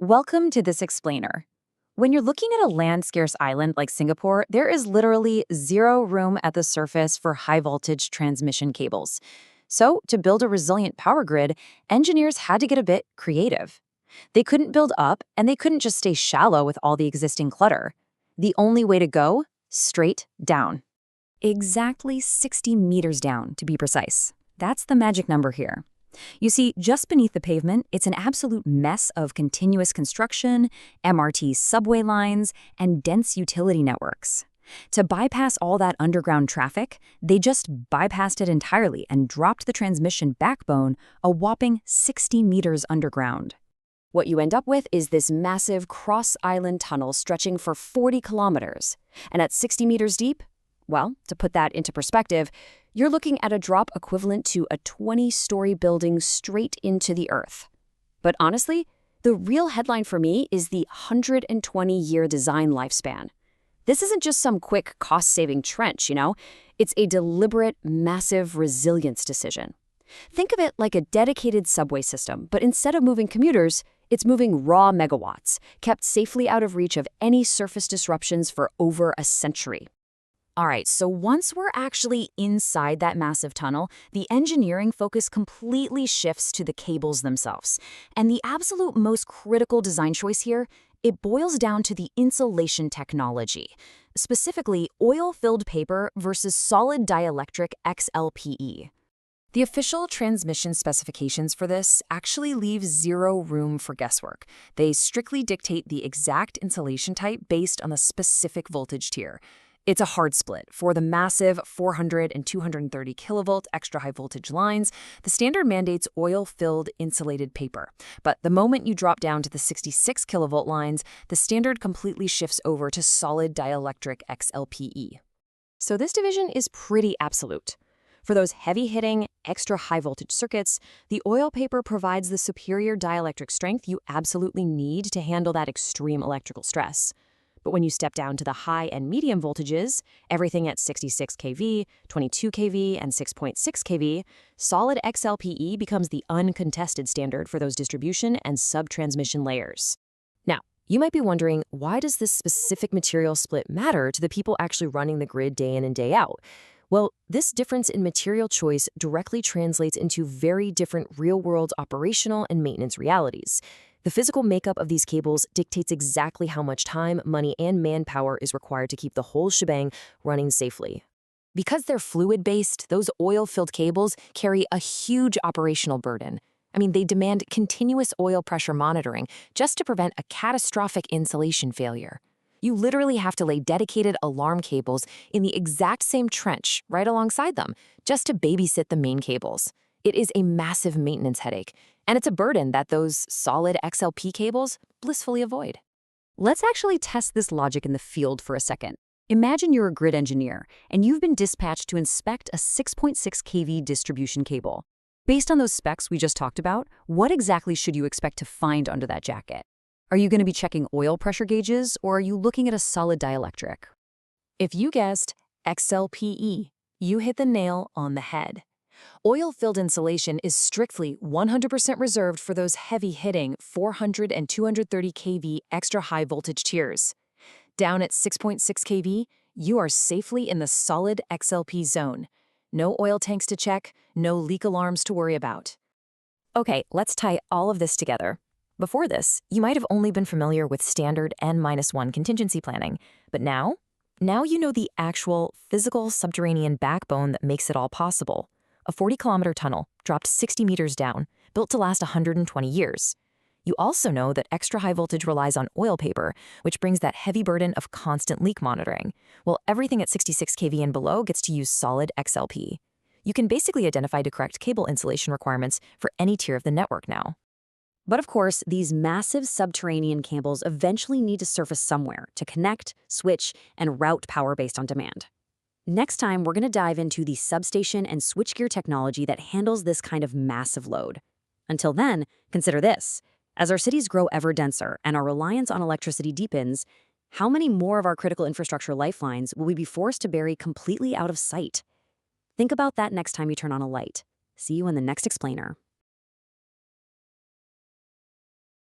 Welcome to this explainer. When you're looking at a land-scarce island like Singapore, there is literally zero room at the surface for high-voltage transmission cables. So, to build a resilient power grid, engineers had to get a bit creative. They couldn't build up, and they couldn't just stay shallow with all the existing clutter. The only way to go? Straight down. Exactly 60 meters down, to be precise. That's the magic number here. You see, just beneath the pavement, it's an absolute mess of continuous construction, MRT subway lines, and dense utility networks. To bypass all that underground traffic, they just bypassed it entirely and dropped the transmission backbone a whopping 60 meters underground. What you end up with is this massive cross-island tunnel stretching for 40 kilometers. And at 60 meters deep, well, to put that into perspective, you're looking at a drop equivalent to a 20-story building straight into the earth. But honestly, the real headline for me is the 120-year design lifespan. This isn't just some quick cost-saving trench, It's a deliberate, massive resilience decision. Think of it like a dedicated subway system, but instead of moving commuters, it's moving raw megawatts, kept safely out of reach of any surface disruptions for over a century. All right, so once we're actually inside that massive tunnel, the engineering focus completely shifts to the cables themselves. And the absolute most critical design choice here, it boils down to the insulation technology. Specifically, oil-filled paper versus solid dielectric XLPE. The official transmission specifications for this actually leave zero room for guesswork. They strictly dictate the exact insulation type based on the specific voltage tier. It's a hard split. For the massive 400 and 230 kilovolt extra high voltage lines, the standard mandates oil-filled insulated paper. But the moment you drop down to the 66 kilovolt lines, the standard completely shifts over to solid dielectric XLPE. So this division is pretty absolute. For those heavy-hitting, extra high voltage circuits, the oil paper provides the superior dielectric strength you absolutely need to handle that extreme electrical stress. But when you step down to the high and medium voltages, everything at 66 kV, 22 kV, and 6.6 kV, solid XLPE becomes the uncontested standard for those distribution and sub-transmission layers. Now, you might be wondering, why does this specific material split matter to the people actually running the grid day in and day out? Well, this difference in material choice directly translates into very different real-world operational and maintenance realities. The physical makeup of these cables dictates exactly how much time, money, and manpower is required to keep the whole shebang running safely. Because they're fluid-based, those oil-filled cables carry a huge operational burden. They demand continuous oil pressure monitoring just to prevent a catastrophic insulation failure. You literally have to lay dedicated alarm cables in the exact same trench right alongside them just to babysit the main cables. It is a massive maintenance headache, and it's a burden that those solid XLP cables blissfully avoid. Let's actually test this logic in the field for a second. Imagine you're a grid engineer, and you've been dispatched to inspect a 6.6 kV distribution cable. Based on those specs we just talked about, what exactly should you expect to find under that jacket? Are you going to be checking oil pressure gauges, or are you looking at a solid dielectric? If you guessed XLPE, you hit the nail on the head. Oil-filled insulation is strictly 100% reserved for those heavy-hitting 400 and 230 kV extra high voltage tiers. Down at 6.6 kV, you are safely in the solid XLP zone. No oil tanks to check, no leak alarms to worry about. Okay, let's tie all of this together. Before this, you might have only been familiar with standard N-1 contingency planning, but now you know the actual physical subterranean backbone that makes it all possible. A 40-kilometer tunnel, dropped 60 meters down, built to last 120 years. You also know that extra high voltage relies on oil paper, which brings that heavy burden of constant leak monitoring, while everything at 66 kV and below gets to use solid XLP. You can basically identify the correct cable insulation requirements for any tier of the network now. But of course, these massive subterranean cables eventually need to surface somewhere to connect, switch, and route power based on demand. Next time, we're going to dive into the substation and switchgear technology that handles this kind of massive load. Until then, consider this. As our cities grow ever denser and our reliance on electricity deepens, how many more of our critical infrastructure lifelines will we be forced to bury completely out of sight? Think about that next time you turn on a light. See you in the next explainer.